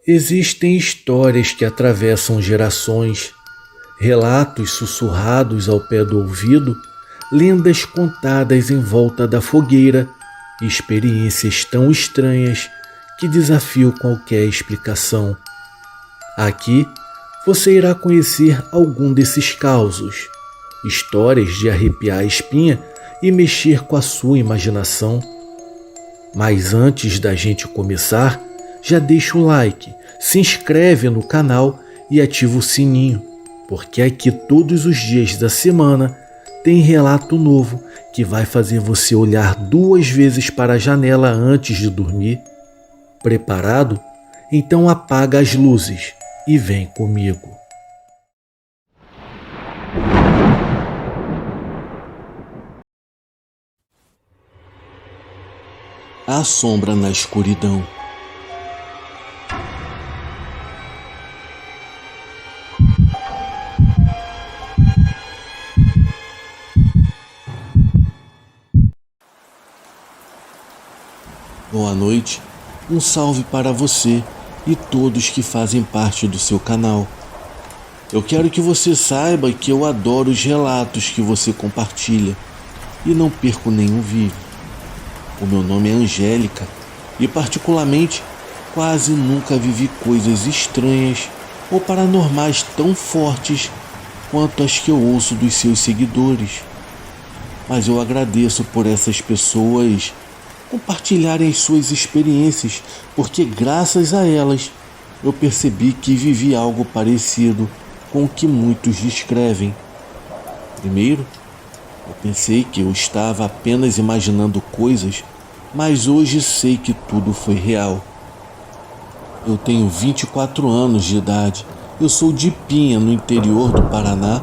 Existem histórias que atravessam gerações, relatos sussurrados ao pé do ouvido, lendas contadas em volta da fogueira e experiências tão estranhas que desafiam qualquer explicação. Aqui você irá conhecer algum desses causos, histórias de arrepiar a espinha e mexer com a sua imaginação. Mas antes da gente começar, já deixa o like, se inscreve no canal e ativa o sininho, porque aqui todos os dias da semana tem relato novo que vai fazer você olhar 2 vezes para a janela antes de dormir. Preparado? Então apaga as luzes e vem comigo. A sombra na escuridão. Boa noite, um salve para você e todos que fazem parte do seu canal. Eu quero que você saiba que eu adoro os relatos que você compartilha e não perco nenhum vídeo. O meu nome é Angélica e particularmente quase nunca vivi coisas estranhas ou paranormais tão fortes quanto as que eu ouço dos seus seguidores. Mas eu agradeço por essas pessoas compartilharem as suas experiências, porque graças a elas eu percebi que vivi algo parecido com o que muitos descrevem. Primeiro, eu pensei que eu estava apenas imaginando coisas, mas hoje sei que tudo foi real. Eu tenho 24 anos de idade, eu sou de Pinha, no interior do Paraná,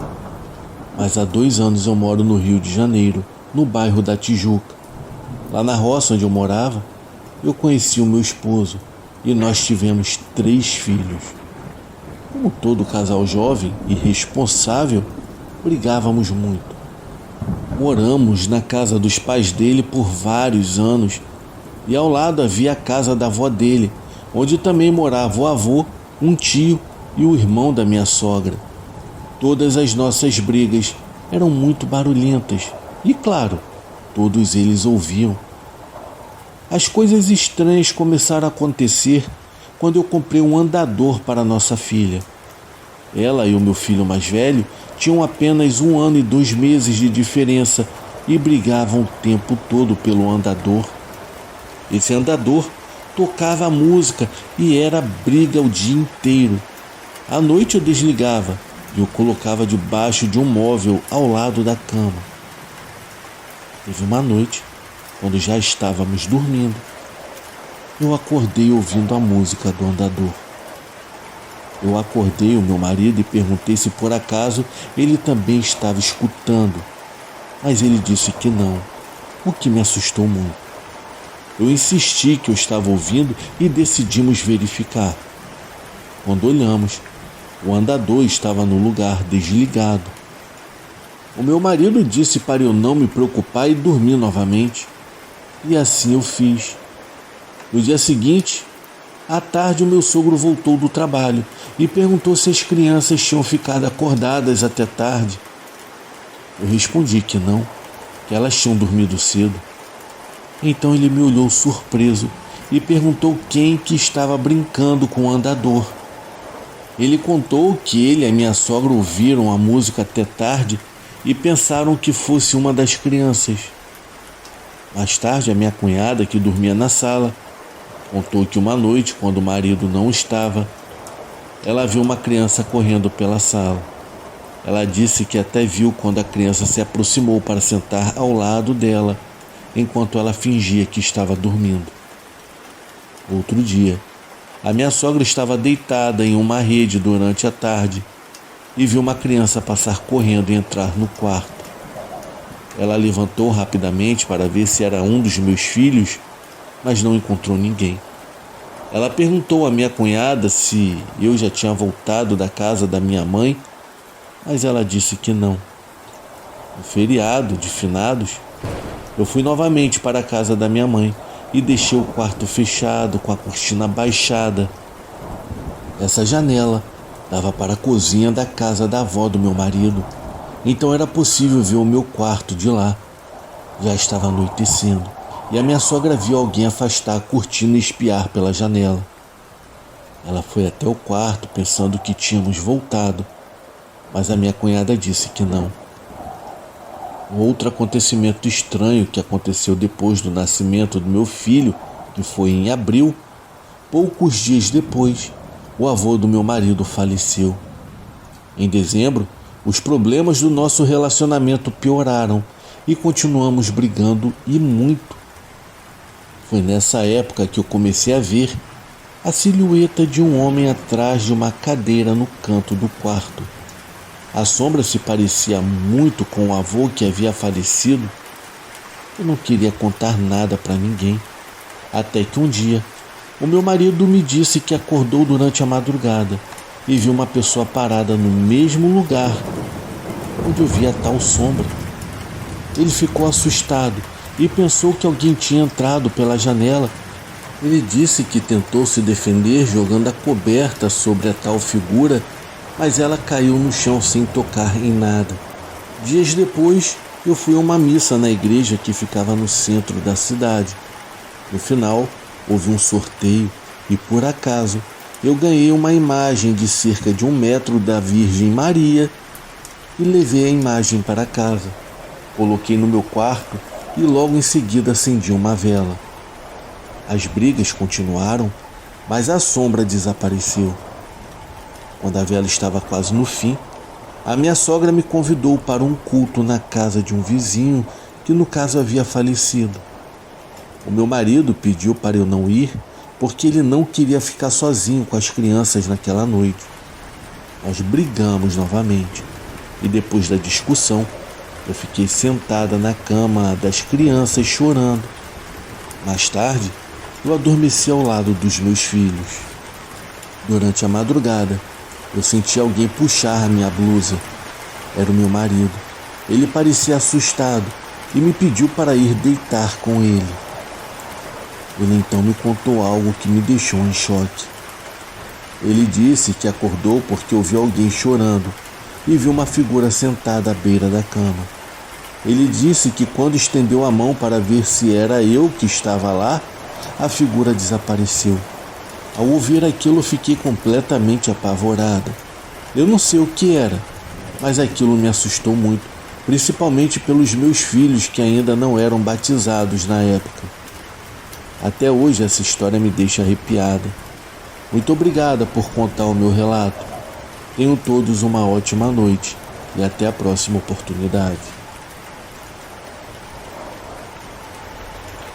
mas há 2 anos eu moro no Rio de Janeiro, no bairro da Tijuca. Lá na roça onde eu morava, eu conheci o meu esposo e nós tivemos 3 filhos. Como todo casal jovem e responsável, brigávamos muito. Moramos na casa dos pais dele por vários anos e ao lado havia a casa da avó dele, onde também morava o avô, um tio e o irmão da minha sogra. Todas as nossas brigas eram muito barulhentas e, claro, todos eles ouviam. As coisas estranhas começaram a acontecer quando eu comprei um andador para nossa filha. Ela e o meu filho mais velho tinham apenas 1 ano e 2 meses de diferença e brigavam o tempo todo pelo andador. Esse andador tocava música e era briga o dia inteiro. À noite eu desligava e o colocava debaixo de um móvel ao lado da cama. Teve uma noite, quando já estávamos dormindo, eu acordei ouvindo a música do andador. Eu acordei o meu marido e perguntei se por acaso ele também estava escutando, mas ele disse que não, o que me assustou muito. Eu insisti que eu estava ouvindo e decidimos verificar. Quando olhamos, o andador estava no lugar desligado. O meu marido disse para eu não me preocupar e dormir novamente. E assim eu fiz. No dia seguinte, à tarde, o meu sogro voltou do trabalho e perguntou se as crianças tinham ficado acordadas até tarde. Eu respondi que não, que elas tinham dormido cedo. Então ele me olhou surpreso e perguntou quem que estava brincando com o andador. Ele contou que ele e a minha sogra ouviram a música até tarde e pensaram que fosse uma das crianças. Mais tarde, a minha cunhada, que dormia na sala, contou que uma noite, quando o marido não estava, ela viu uma criança correndo pela sala. Ela disse que até viu quando a criança se aproximou para sentar ao lado dela, enquanto ela fingia que estava dormindo. Outro dia, a minha sogra estava deitada em uma rede durante a tarde e viu uma criança passar correndo e entrar no quarto. Ela levantou rapidamente para ver se era um dos meus filhos, mas não encontrou ninguém. Ela perguntou à minha cunhada se eu já tinha voltado da casa da minha mãe, mas ela disse que não. No feriado de finados, eu fui novamente para a casa da minha mãe e deixei o quarto fechado com a cortina baixada. Essa janela dava para a cozinha da casa da avó do meu marido, então era possível ver o meu quarto de lá. Já estava anoitecendo e a minha sogra viu alguém afastar a cortina e espiar pela janela. Ela foi até o quarto pensando que tínhamos voltado, mas a minha cunhada disse que não. Outro acontecimento estranho que aconteceu depois do nascimento do meu filho, que foi em abril, poucos dias depois, o avô do meu marido faleceu. Em dezembro, os problemas do nosso relacionamento pioraram e continuamos brigando e muito. Foi nessa época que eu comecei a ver a silhueta de um homem atrás de uma cadeira no canto do quarto. A sombra se parecia muito com o avô que havia falecido. Eu não queria contar nada para ninguém, até que um dia o meu marido me disse que acordou durante a madrugada e viu uma pessoa parada no mesmo lugar onde eu via tal sombra. Ele ficou assustado e pensou que alguém tinha entrado pela janela. Ele disse que tentou se defender jogando a coberta sobre a tal figura, mas ela caiu no chão sem tocar em nada. Dias depois, eu fui a uma missa na igreja que ficava no centro da cidade. No final, houve um sorteio e, por acaso, eu ganhei uma imagem de cerca de 1 metro da Virgem Maria e levei a imagem para casa. Coloquei no meu quarto e logo em seguida acendi uma vela. As brigas continuaram, mas a sombra desapareceu. Quando a vela estava quase no fim, a minha sogra me convidou para um culto na casa de um vizinho que no caso havia falecido. O meu marido pediu para eu não ir porque ele não queria ficar sozinho com as crianças naquela noite. Nós brigamos novamente e depois da discussão eu fiquei sentada na cama das crianças chorando. Mais tarde, eu adormeci ao lado dos meus filhos. Durante a madrugada, eu senti alguém puxar a minha blusa. Era o meu marido. Ele parecia assustado e me pediu para ir deitar com ele. Ele então me contou algo que me deixou em choque. Ele disse que acordou porque ouviu alguém chorando e viu uma figura sentada à beira da cama. Ele disse que quando estendeu a mão para ver se era eu que estava lá, a figura desapareceu. Ao ouvir aquilo, fiquei completamente apavorada. Eu não sei o que era, mas aquilo me assustou muito, principalmente pelos meus filhos que ainda não eram batizados na época. Até hoje essa história me deixa arrepiada. Muito obrigada por contar o meu relato. Tenham todos uma ótima noite e até a próxima oportunidade.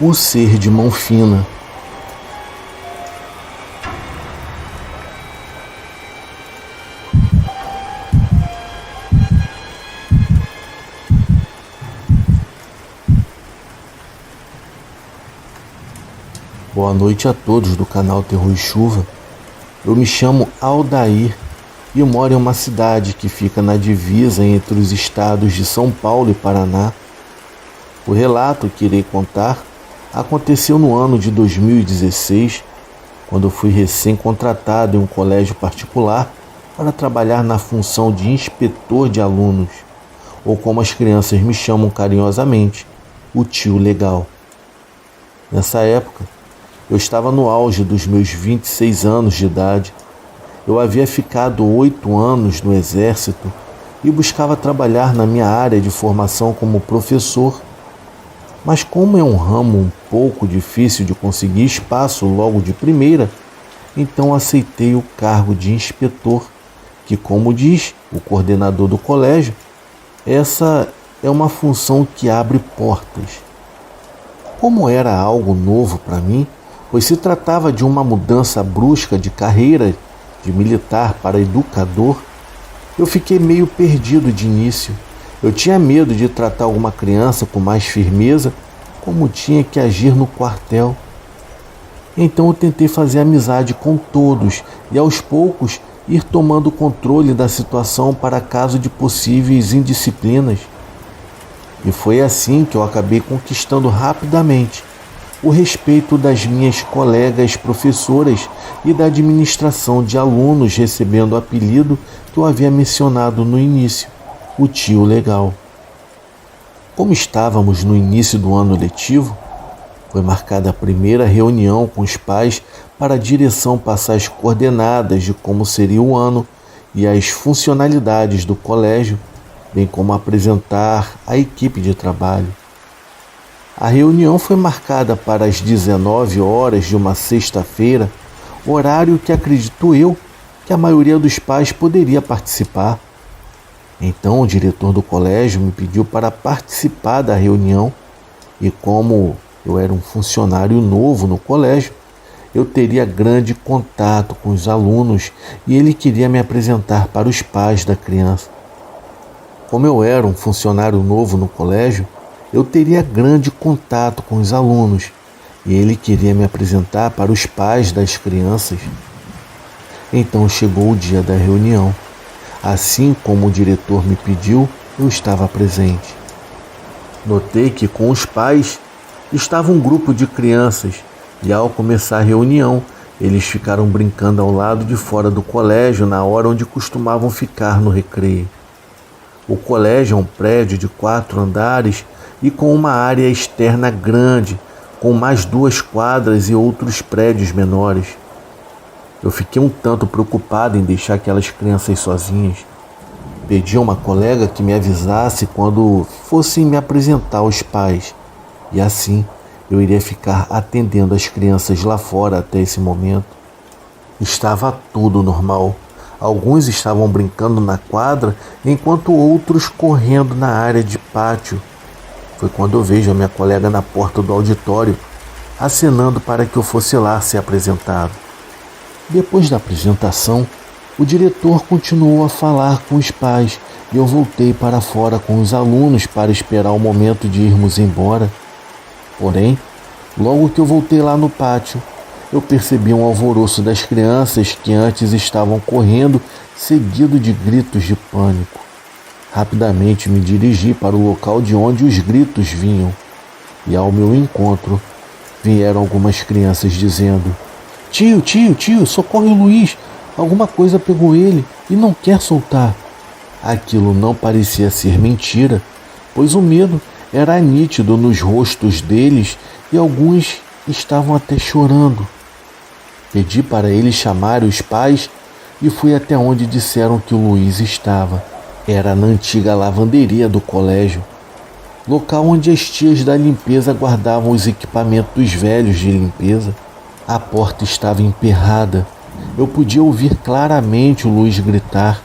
O ser de mão fina. Boa noite a todos do canal Terror e Chuva. Eu me chamo Aldair e moro em uma cidade que fica na divisa entre os estados de São Paulo e Paraná. O relato que irei contar aconteceu no ano de 2016, quando eu fui recém-contratado em um colégio particular para trabalhar na função de inspetor de alunos, ou como as crianças me chamam carinhosamente, o tio legal. Nessa época, eu estava no auge dos meus 26 anos de idade. Eu havia ficado 8 anos no exército e buscava trabalhar na minha área de formação como professor. Mas como é um ramo um pouco difícil de conseguir espaço logo de primeira, então aceitei o cargo de inspetor, que, como diz o coordenador do colégio, essa é uma função que abre portas. Como era algo novo para mim, pois se tratava de uma mudança brusca de carreira de militar para educador, eu fiquei meio perdido de início. Eu tinha medo de tratar alguma criança com mais firmeza, como tinha que agir no quartel. Então eu tentei fazer amizade com todos e aos poucos ir tomando controle da situação para caso de possíveis indisciplinas. E foi assim que eu acabei conquistando rapidamente o respeito das minhas colegas professoras e da administração de alunos, recebendo o apelido que eu havia mencionado no início, o tio legal. Como estávamos no início do ano letivo, foi marcada a primeira reunião com os pais para a direção passar as coordenadas de como seria o ano e as funcionalidades do colégio, bem como apresentar a equipe de trabalho. A reunião foi marcada para as 19 horas de uma sexta-feira, horário que acredito eu que a maioria dos pais poderia participar. Então o diretor do colégio me pediu para participar da reunião e, como eu era um funcionário novo no colégio, eu teria grande contato com os alunos e ele queria me apresentar para os pais da criança. Como eu era um funcionário novo no colégio, eu teria grande contato com os alunos e ele queria me apresentar para os pais das crianças. Então chegou o dia da reunião. Assim como o diretor me pediu, eu estava presente. Notei que com os pais estava um grupo de crianças e, ao começar a reunião, eles ficaram brincando ao lado de fora do colégio na hora onde costumavam ficar no recreio. O colégio é um prédio de 4 andares e com uma área externa grande, com mais 2 quadras e outros prédios menores. Eu fiquei um tanto preocupado em deixar aquelas crianças sozinhas. Pedi a uma colega que me avisasse quando fossem me apresentar aos pais, e assim eu iria ficar atendendo as crianças lá fora até esse momento. Estava tudo normal. Alguns estavam brincando na quadra, enquanto outros correndo na área de pátio. Foi quando eu vejo a minha colega na porta do auditório, acenando para que eu fosse lá ser apresentado. Depois da apresentação, o diretor continuou a falar com os pais e eu voltei para fora com os alunos para esperar o momento de irmos embora. Porém, logo que eu voltei lá no pátio, eu percebi um alvoroço das crianças que antes estavam correndo, seguido de gritos de pânico. Rapidamente me dirigi para o local de onde os gritos vinham e, ao meu encontro, vieram algumas crianças dizendo: Tio, socorre o Luiz, alguma coisa pegou ele e não quer soltar. Aquilo não parecia ser mentira, pois o medo era nítido nos rostos deles e alguns estavam até chorando. Pedi para eles chamarem os pais e fui até onde disseram que o Luiz estava. Era na antiga lavanderia do colégio, local onde as tias da limpeza guardavam os equipamentos velhos de limpeza. A porta estava emperrada. Eu podia ouvir claramente o Luiz gritar.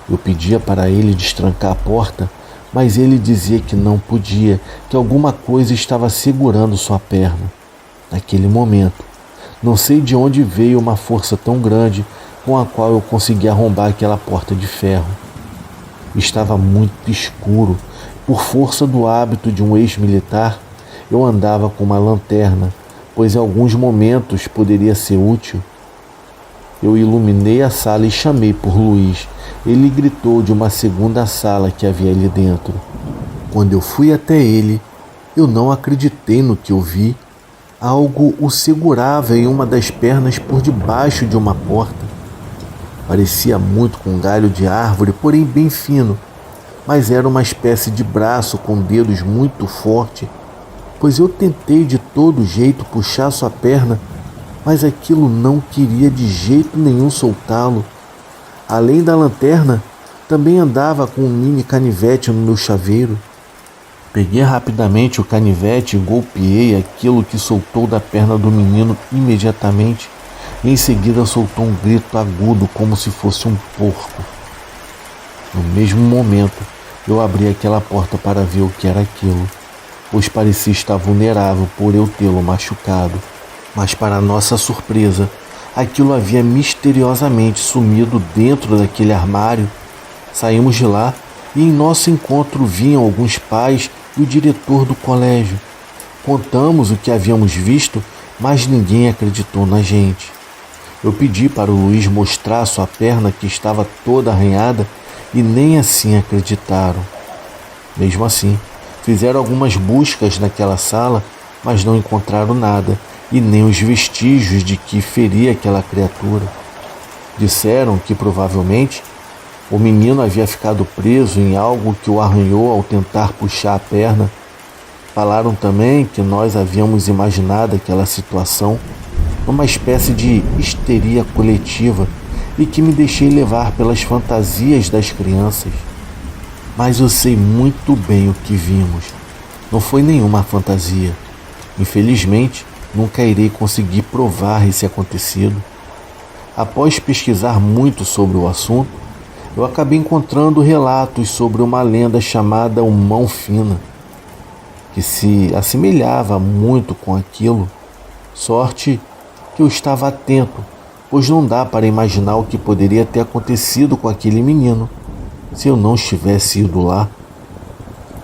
Eu pedia para ele destrancar a porta, mas ele dizia que não podia, que alguma coisa estava segurando sua perna. Naquele momento, não sei de onde veio uma força tão grande com a qual eu consegui arrombar aquela porta de ferro. Estava muito escuro. Por força do hábito de um ex-militar, eu andava com uma lanterna, pois em alguns momentos poderia ser útil. Eu iluminei a sala e chamei por Luiz. Ele gritou de uma segunda sala que havia ali dentro. Quando eu fui até ele, eu não acreditei no que eu vi. Algo o segurava em uma das pernas por debaixo de uma porta. Parecia muito com um galho de árvore, porém bem fino, mas era uma espécie de braço com dedos muito forte, pois eu tentei de todo jeito puxar sua perna, mas aquilo não queria de jeito nenhum soltá-lo. Além da lanterna, também andava com um mini canivete no meu chaveiro. Peguei rapidamente o canivete e golpeei aquilo que soltou da perna do menino imediatamente. E em seguida soltou um grito agudo como se fosse um porco. No mesmo momento, eu abri aquela porta para ver o que era aquilo, pois parecia estar vulnerável por eu tê-lo machucado. Mas, para nossa surpresa, aquilo havia misteriosamente sumido dentro daquele armário. Saímos de lá e em nosso encontro vinham alguns pais e o diretor do colégio. Contamos o que havíamos visto, mas ninguém acreditou na gente. Eu pedi para o Luiz mostrar sua perna que estava toda arranhada e nem assim acreditaram. Mesmo assim, fizeram algumas buscas naquela sala, mas não encontraram nada e nem os vestígios de que feria aquela criatura. Disseram que provavelmente o menino havia ficado preso em algo que o arranhou ao tentar puxar a perna. Falaram também que nós havíamos imaginado aquela situação numa espécie de histeria coletiva e que me deixei levar pelas fantasias das crianças. Mas eu sei muito bem o que vimos. Não foi nenhuma fantasia. Infelizmente, nunca irei conseguir provar esse acontecido. Após pesquisar muito sobre o assunto, eu acabei encontrando relatos sobre uma lenda chamada o Mão Fina, que se assemelhava muito com aquilo. Sorte que eu estava atento, pois não dá para imaginar o que poderia ter acontecido com aquele menino se eu não estivesse ido lá.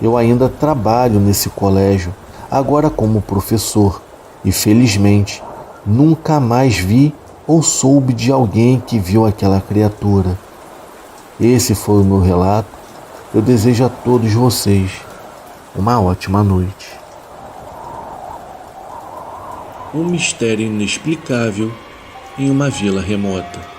Eu ainda trabalho nesse colégio, agora como professor, e felizmente nunca mais vi ou soube de alguém que viu aquela criatura. Esse foi o meu relato. Eu desejo a todos vocês uma ótima noite. Um mistério inexplicável em uma vila remota.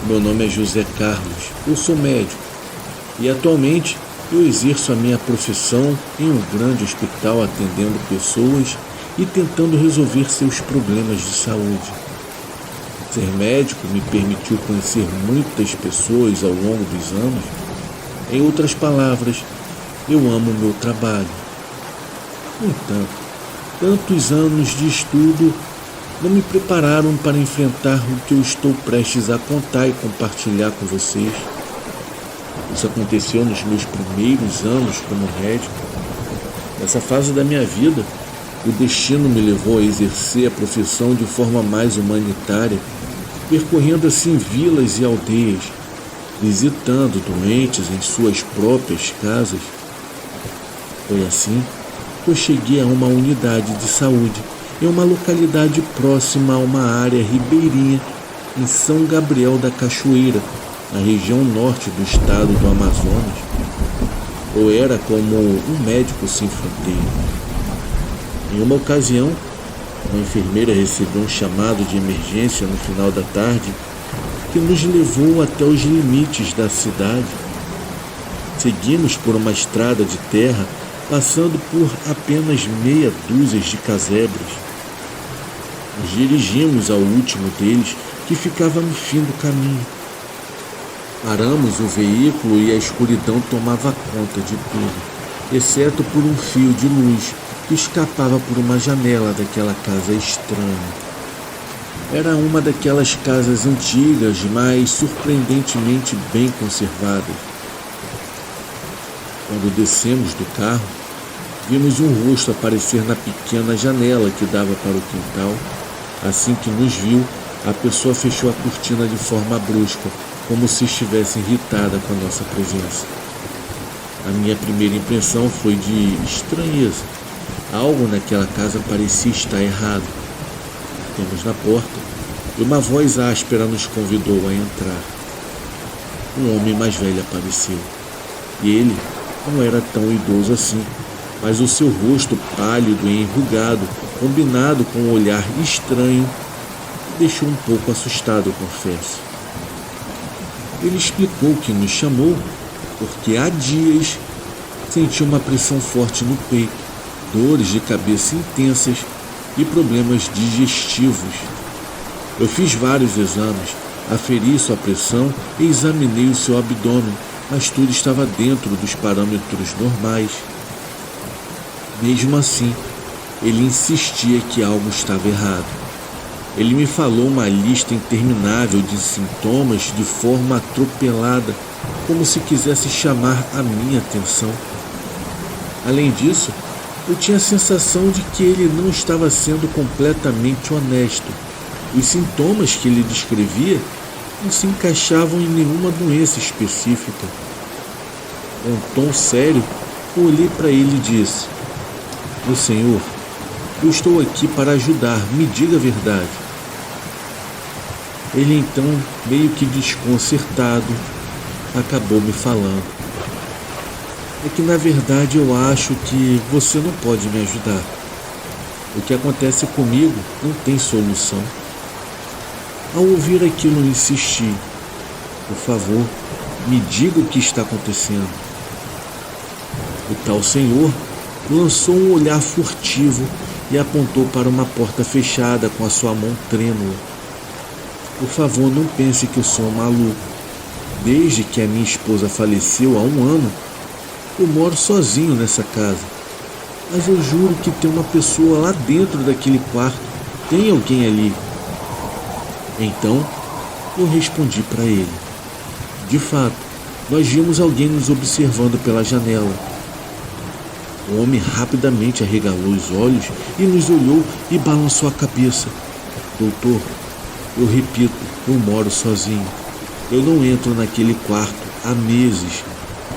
Meu nome é José Carlos, eu sou médico e atualmente eu exerço a minha profissão em um grande hospital atendendo pessoas e tentando resolver seus problemas de saúde. Ser médico me permitiu conhecer muitas pessoas ao longo dos anos. Em outras palavras, eu amo o meu trabalho. No entanto, tantos anos de estudo não me prepararam para enfrentar o que eu estou prestes a contar e compartilhar com vocês. Isso aconteceu nos meus primeiros anos como médico. Nessa fase da minha vida, o destino me levou a exercer a profissão de forma mais humanitária, percorrendo assim vilas e aldeias, visitando doentes em suas próprias casas. Foi assim que eu cheguei a uma unidade de saúde em uma localidade próxima a uma área ribeirinha em São Gabriel da Cachoeira, na região norte do estado do Amazonas. Eu era como um médico sem fronteira. Em uma ocasião, uma enfermeira recebeu um chamado de emergência no final da tarde que nos levou até os limites da cidade. Seguimos por uma estrada de terra, passando por apenas meia dúzia de casebres. Nos dirigimos ao último deles, que ficava no fim do caminho. Paramos o veículo e a escuridão tomava conta de tudo, exceto por um fio de luz que escapava por uma janela daquela casa estranha. Era uma daquelas casas antigas, mas surpreendentemente bem conservadas. Quando descemos do carro, vimos um rosto aparecer na pequena janela que dava para o quintal. Assim que nos viu, a pessoa fechou a cortina de forma brusca, como se estivesse irritada com a nossa presença. A minha primeira impressão foi de estranheza. Algo naquela casa parecia estar errado. Batemos na porta e uma voz áspera nos convidou a entrar. Um homem mais velho apareceu. E ele não era tão idoso assim, mas o seu rosto pálido e enrugado, combinado com um olhar estranho, me deixou um pouco assustado, confesso. Ele explicou que nos chamou porque há dias sentiu uma pressão forte no peito, dores de cabeça intensas e problemas digestivos. Eu fiz vários exames, aferi sua pressão e examinei o seu abdômen, mas tudo estava dentro dos parâmetros normais. Mesmo assim, ele insistia que algo estava errado. Ele me falou uma lista interminável de sintomas de forma atropelada, como se quisesse chamar a minha atenção. Além disso, eu tinha a sensação de que ele não estava sendo completamente honesto. Os sintomas que ele descrevia não se encaixavam em nenhuma doença específica. Com um tom sério, eu olhei para ele e disse: "Meu senhor, eu estou aqui para ajudar, me diga a verdade. Ele então, meio que desconcertado, acabou me falando: é que na verdade eu acho que você não pode me ajudar. O que acontece comigo não tem solução. Ao ouvir aquilo, eu insisti: por favor, me diga o que está acontecendo. O tal senhor lançou um olhar furtivo e apontou para uma porta fechada com a sua mão trêmula. Por favor, não pense que eu sou um maluco. Desde que a minha esposa faleceu há 1 ano, eu moro sozinho nessa casa. Mas eu juro que tem uma pessoa lá dentro daquele quarto. Tem alguém ali. Então, eu respondi para ele: de fato, nós vimos alguém nos observando pela janela. O homem rapidamente arregalou os olhos e nos olhou e balançou a cabeça. Doutor, eu repito, eu moro sozinho. Eu não entro naquele quarto há meses.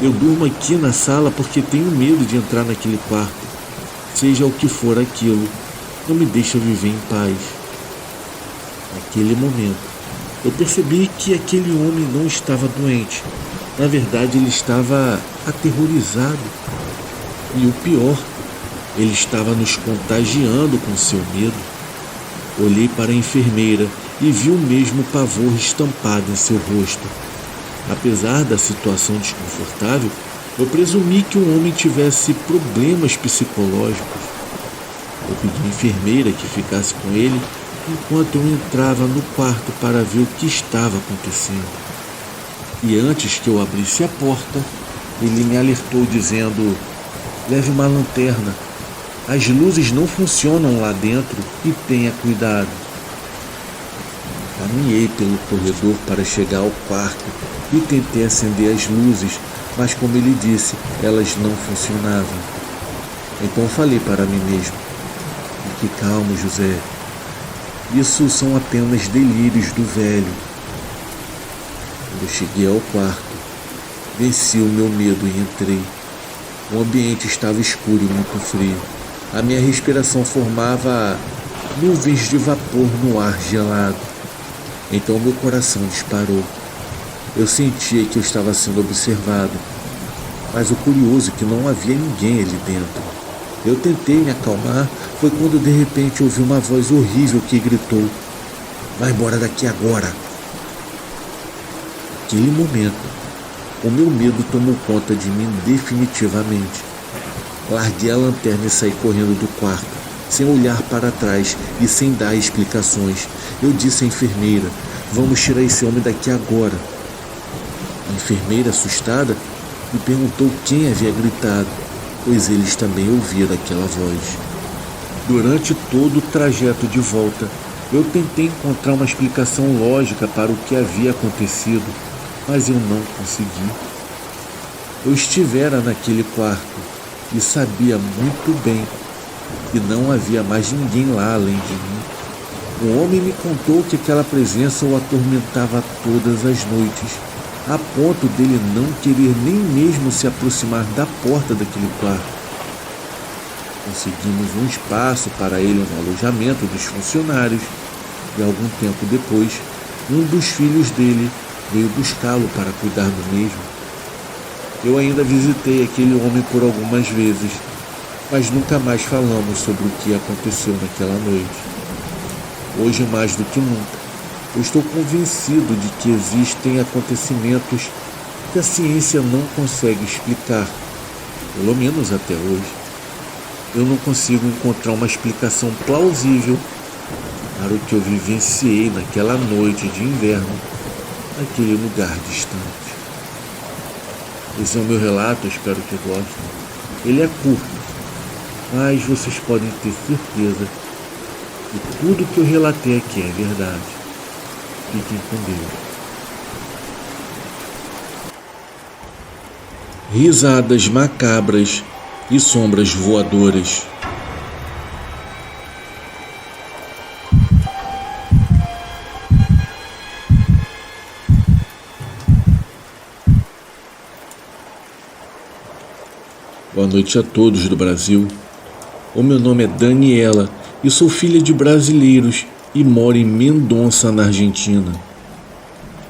Eu durmo aqui na sala porque tenho medo de entrar naquele quarto. Seja o que for aquilo, não me deixa viver em paz. Naquele momento, eu percebi que aquele homem não estava doente. Na verdade, ele estava aterrorizado. E o pior, ele estava nos contagiando com seu medo. Olhei para a enfermeira e vi o mesmo pavor estampado em seu rosto. Apesar da situação desconfortável, eu presumi que o homem tivesse problemas psicológicos. Eu pedi à enfermeira que ficasse com ele enquanto eu entrava no quarto para ver o que estava acontecendo. E antes que eu abrisse a porta, ele me alertou dizendo: leve uma lanterna. As luzes não funcionam lá dentro e tenha cuidado. Caminhei pelo corredor para chegar ao quarto e tentei acender as luzes, mas como ele disse, elas não funcionavam. Então falei para mim mesmo: fique calmo, José. Isso são apenas delírios do velho. Quando eu cheguei ao quarto, venci o meu medo e entrei. O ambiente estava escuro e muito frio. A minha respiração formava nuvens de vapor no ar gelado. Então meu coração disparou. Eu sentia que eu estava sendo observado. Mas o curioso é que não havia ninguém ali dentro. Eu tentei me acalmar, foi quando de repente ouvi uma voz horrível que gritou: vai embora daqui agora. Naquele momento, o meu medo tomou conta de mim definitivamente. Larguei a lanterna e saí correndo do quarto, sem olhar para trás e sem dar explicações. Eu disse à enfermeira: vamos tirar esse homem daqui agora. A enfermeira, assustada, me perguntou quem havia gritado, pois eles também ouviram aquela voz. Durante todo o trajeto de volta, eu tentei encontrar uma explicação lógica para o que havia acontecido, mas eu não consegui. Eu estivera naquele quarto e sabia muito bem que não havia mais ninguém lá além de mim. O homem me contou que aquela presença o atormentava todas as noites, a ponto dele não querer nem mesmo se aproximar da porta daquele quarto. Conseguimos um espaço para ele no alojamento dos funcionários e algum tempo depois, um dos filhos dele veio buscá-lo para cuidar do mesmo. Eu ainda visitei aquele homem por algumas vezes, mas nunca mais falamos sobre o que aconteceu naquela noite. Hoje, mais do que nunca, eu estou convencido de que existem acontecimentos que a ciência não consegue explicar, pelo menos até hoje. Eu não consigo encontrar uma explicação plausível para o que eu vivenciei naquela noite de inverno, naquele lugar distante. Esse é o meu relato, espero que gostem. Ele é curto, mas vocês podem ter certeza que tudo que eu relatei aqui é verdade. Fiquem com Deus. Risadas macabras e sombras voadoras. Boa noite a todos do Brasil. O meu nome é Daniela e sou filha de brasileiros e moro em Mendonça, na Argentina.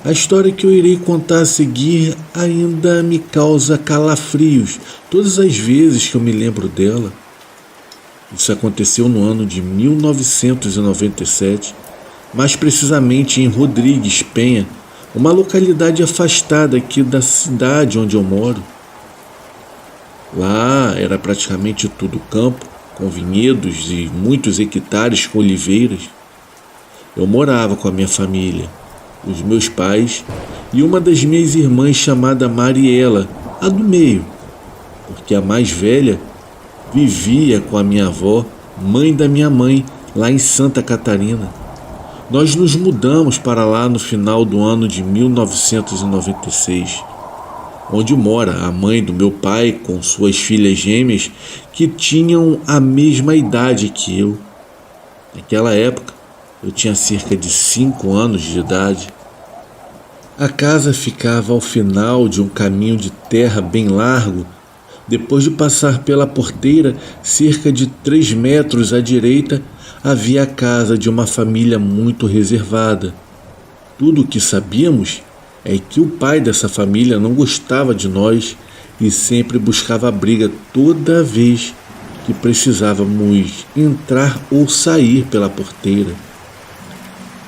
A história que eu irei contar a seguir ainda me causa calafrios todas as vezes que eu me lembro dela. Isso aconteceu no ano de 1997, mais precisamente em Rodrigues Penha, uma localidade afastada aqui da cidade onde eu moro. Lá era praticamente tudo campo, com vinhedos e muitos hectares com oliveiras. Eu morava com a minha família, os meus pais e uma das minhas irmãs chamada Mariela, a do meio, porque a mais velha vivia com a minha avó, mãe da minha mãe, lá em Santa Catarina. Nós nos mudamos para lá no final do ano de 1996, onde mora a mãe do meu pai com suas filhas gêmeas que tinham a mesma idade que eu. Naquela época, eu tinha cerca de 5 anos de idade. A casa ficava ao final de um caminho de terra bem largo. Depois de passar pela porteira, cerca de 3 metros à direita, havia a casa de uma família muito reservada. Tudo o que sabíamos é que o pai dessa família não gostava de nós e sempre buscava briga toda vez que precisávamos entrar ou sair pela porteira.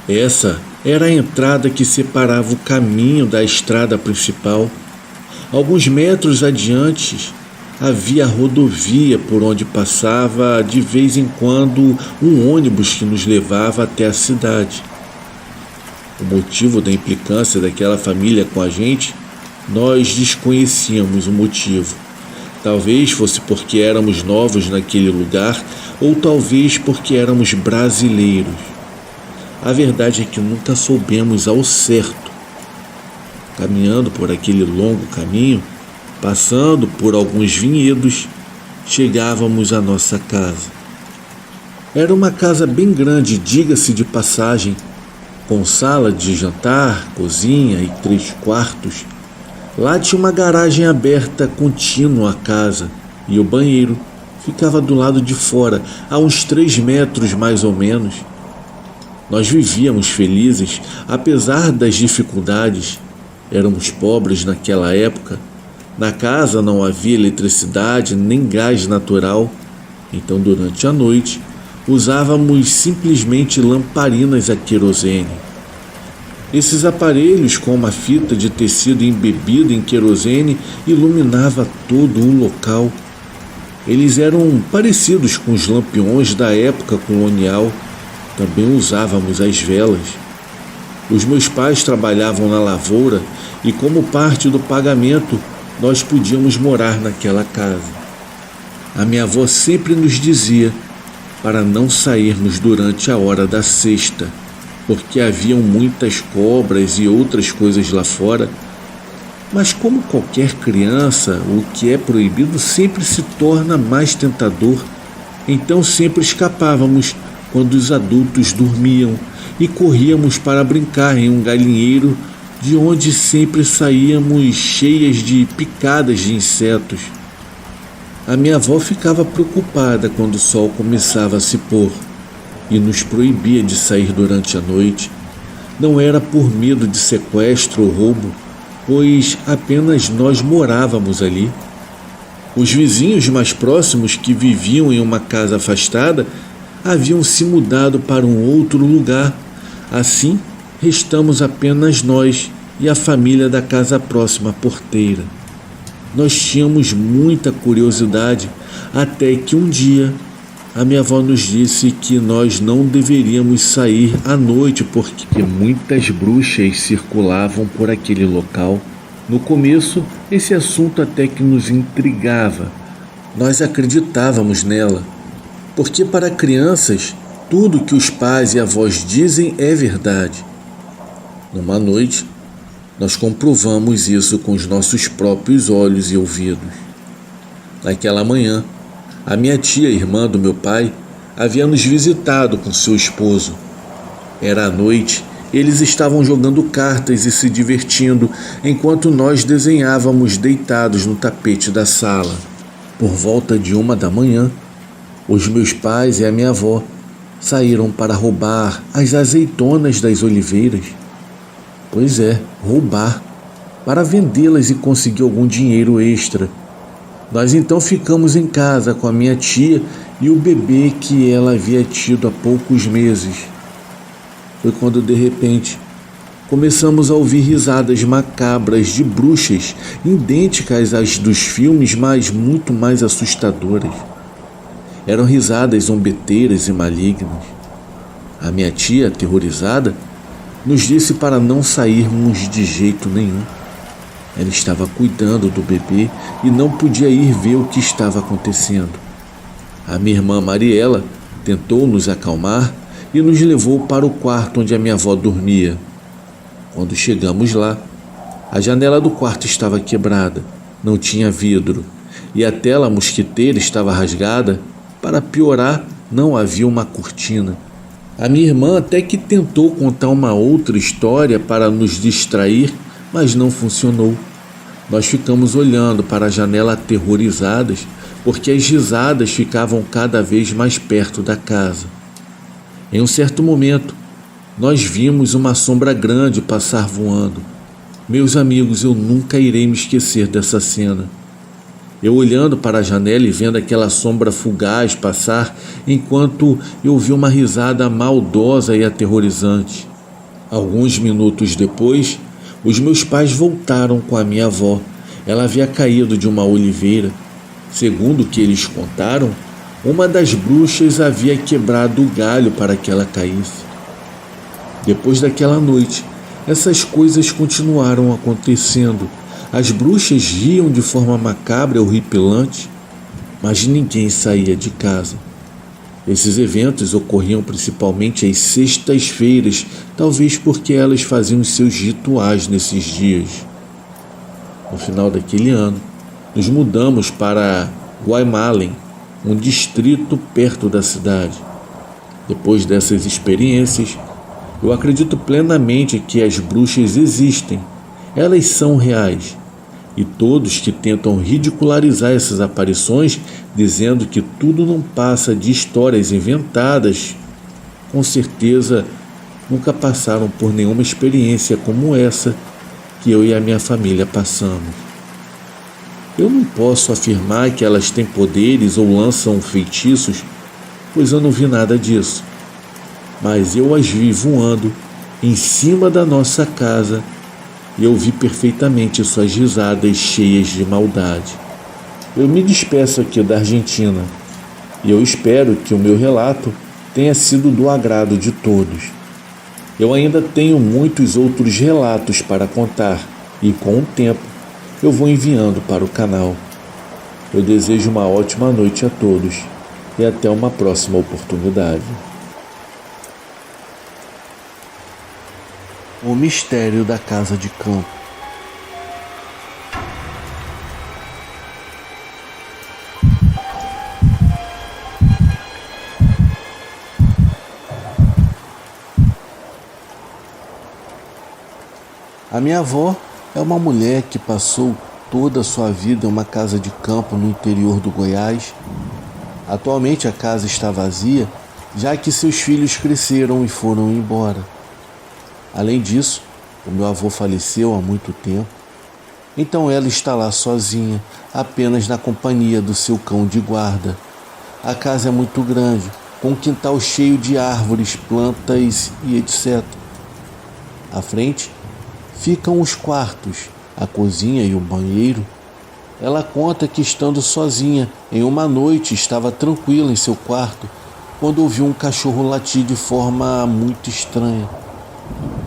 Essa era a entrada que separava o caminho da estrada principal. Alguns metros adiante havia a rodovia por onde passava de vez em quando um ônibus que nos levava até a cidade. O motivo da implicância daquela família com a gente, nós desconhecíamos o motivo. Talvez fosse porque éramos novos naquele lugar, ou talvez porque éramos brasileiros. A verdade é que nunca soubemos ao certo. Caminhando por aquele longo caminho, passando por alguns vinhedos, chegávamos à nossa casa. Era uma casa bem grande, diga-se de passagem, com sala de jantar, cozinha e 3 quartos. Lá tinha uma garagem aberta contínua à casa e o banheiro ficava do lado de fora, a uns 3 metros mais ou menos. Nós vivíamos felizes, apesar das dificuldades. Éramos pobres naquela época. Na casa não havia eletricidade nem gás natural, então durante a noite usávamos simplesmente lamparinas a querosene. Esses aparelhos com uma fita de tecido embebida em querosene iluminava todo o local. Eles eram parecidos com os lampiões da época colonial. Também usávamos as velas. Os meus pais trabalhavam na lavoura e, como parte do pagamento, nós podíamos morar naquela casa. A minha avó sempre nos dizia para não sairmos durante a hora da sesta, porque haviam muitas cobras e outras coisas lá fora. Mas como qualquer criança, o que é proibido sempre se torna mais tentador. Então sempre escapávamos quando os adultos dormiam e corríamos para brincar em um galinheiro de onde sempre saíamos cheias de picadas de insetos. A minha avó ficava preocupada quando o sol começava a se pôr e nos proibia de sair durante a noite. Não era por medo de sequestro ou roubo, pois apenas nós morávamos ali. Os vizinhos mais próximos, que viviam em uma casa afastada, haviam se mudado para um outro lugar. Assim, restamos apenas nós e a família da casa próxima à porteira. Nós tínhamos muita curiosidade, até que um dia a minha avó nos disse que nós não deveríamos sair à noite porque muitas bruxas circulavam por aquele local. No começo, esse assunto até que nos intrigava. Nós acreditávamos nela, porque para crianças, tudo que os pais e avós dizem é verdade. Numa noite, nós comprovamos isso com os nossos próprios olhos e ouvidos. Naquela manhã, a minha tia, irmã do meu pai, havia nos visitado com seu esposo. Era à noite, eles estavam jogando cartas e se divertindo, enquanto nós desenhávamos deitados no tapete da sala. Por volta de 1 da manhã, os meus pais e a minha avó saíram para roubar as azeitonas das oliveiras. Pois é, roubar, para vendê-las e conseguir algum dinheiro extra. Nós então ficamos em casa com a minha tia e o bebê que ela havia tido há poucos meses. Foi quando, de repente, começamos a ouvir risadas macabras de bruxas, idênticas às dos filmes, mas muito mais assustadoras. Eram risadas zombeteiras e malignas. A minha tia, aterrorizada, nos disse para não sairmos de jeito nenhum. Ela estava cuidando do bebê e não podia ir ver o que estava acontecendo. A minha irmã Mariela tentou nos acalmar e nos levou para o quarto onde a minha avó dormia. Quando chegamos lá, a janela do quarto estava quebrada, não tinha vidro, e a tela mosquiteira estava rasgada. Para piorar, não havia uma cortina. A minha irmã até que tentou contar uma outra história para nos distrair, mas não funcionou. Nós ficamos olhando para a janela aterrorizadas, porque as risadas ficavam cada vez mais perto da casa. Em um certo momento, nós vimos uma sombra grande passar voando. Meus amigos, eu nunca irei me esquecer dessa cena. Eu olhando para a janela e vendo aquela sombra fugaz passar, enquanto eu vi uma risada maldosa e aterrorizante. Alguns minutos depois, os meus pais voltaram com a minha avó. Ela havia caído de uma oliveira. Segundo o que eles contaram, uma das bruxas havia quebrado o galho para que ela caísse. Depois daquela noite, essas coisas continuaram acontecendo. As bruxas riam de forma macabra e horripilante, mas ninguém saía de casa. Esses eventos ocorriam principalmente às sextas-feiras, talvez porque elas faziam seus rituais nesses dias. No final daquele ano, nos mudamos para Guaymallén, um distrito perto da cidade. Depois dessas experiências, eu acredito plenamente que as bruxas existem, elas são reais. E todos que tentam ridicularizar essas aparições, dizendo que tudo não passa de histórias inventadas, com certeza nunca passaram por nenhuma experiência como essa que eu e a minha família passamos. Eu não posso afirmar que elas têm poderes ou lançam feitiços, pois eu não vi nada disso. Mas eu as vi voando em cima da nossa casa e eu vi perfeitamente suas risadas cheias de maldade. Eu me despeço aqui da Argentina e eu espero que o meu relato tenha sido do agrado de todos. Eu ainda tenho muitos outros relatos para contar e, com o tempo, eu vou enviando para o canal. Eu desejo uma ótima noite a todos e até uma próxima oportunidade. O mistério da casa de campo. A minha avó é uma mulher que passou toda a sua vida em uma casa de campo no interior do Goiás. Atualmente a casa está vazia, já que seus filhos cresceram e foram embora. Além disso, o meu avô faleceu há muito tempo, então ela está lá sozinha, apenas na companhia do seu cão de guarda. A casa é muito grande, com um quintal cheio de árvores, plantas e etc. À frente ficam os quartos, a cozinha e o banheiro. Ela conta que, estando sozinha, em uma noite estava tranquila em seu quarto, quando ouviu um cachorro latir de forma muito estranha.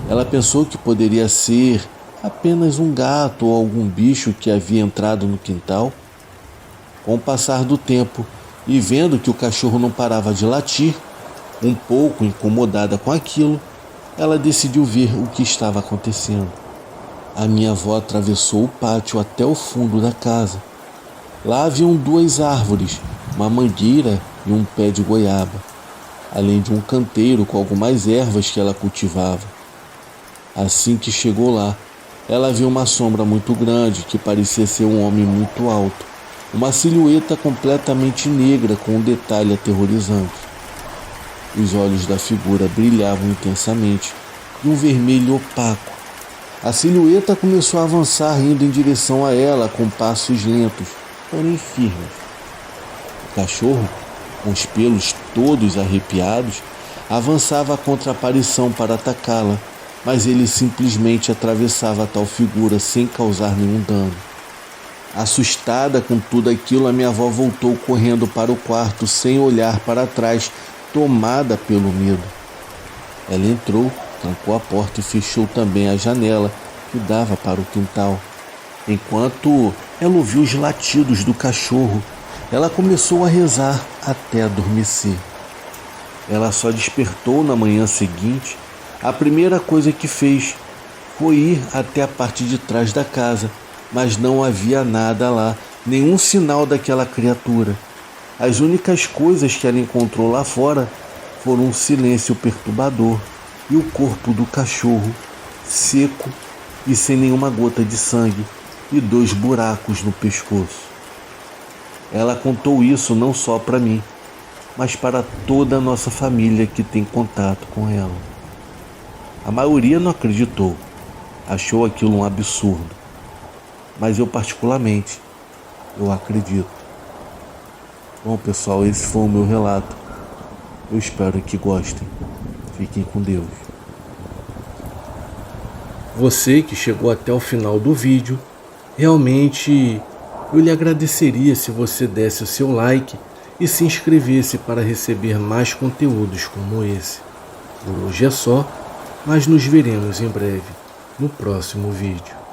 Ela pensou que poderia ser apenas um gato ou algum bicho que havia entrado no quintal. Com o passar do tempo e vendo que o cachorro não parava de latir, um pouco incomodada com aquilo, ela decidiu ver o que estava acontecendo. A minha avó atravessou o pátio até o fundo da casa. Lá haviam 2 árvores, uma mangueira e um pé de goiaba, além de um canteiro com algumas ervas que ela cultivava. Assim que chegou lá, ela viu uma sombra muito grande que parecia ser um homem muito alto, uma silhueta completamente negra com um detalhe aterrorizante. Os olhos da figura brilhavam intensamente de um vermelho opaco. A silhueta começou a avançar indo em direção a ela com passos lentos, porém firmes. O cachorro, com os pelos todos arrepiados, avançava contra a aparição para atacá-la, mas ele simplesmente atravessava tal figura sem causar nenhum dano. Assustada com tudo aquilo, a minha avó voltou correndo para o quarto sem olhar para trás, tomada pelo medo. Ela entrou, trancou a porta e fechou também a janela que dava para o quintal. Enquanto ela ouviu os latidos do cachorro, ela começou a rezar até adormecer. Ela só despertou na manhã seguinte. A primeira coisa que fez foi ir até a parte de trás da casa, mas não havia nada lá, nenhum sinal daquela criatura. As únicas coisas que ela encontrou lá fora foram um silêncio perturbador e o corpo do cachorro, seco e sem nenhuma gota de sangue, e 2 buracos no pescoço. Ela contou isso não só para mim, mas para toda a nossa família que tem contato com ela. A maioria não acreditou, achou aquilo um absurdo, mas eu particularmente, eu acredito. Bom pessoal, esse foi o meu relato. Eu espero que gostem. Fiquem com Deus. Você que chegou até o final do vídeo, realmente eu lhe agradeceria se você desse o seu like e se inscrevesse para receber mais conteúdos como esse. Por hoje é só, mas nos veremos em breve no próximo vídeo.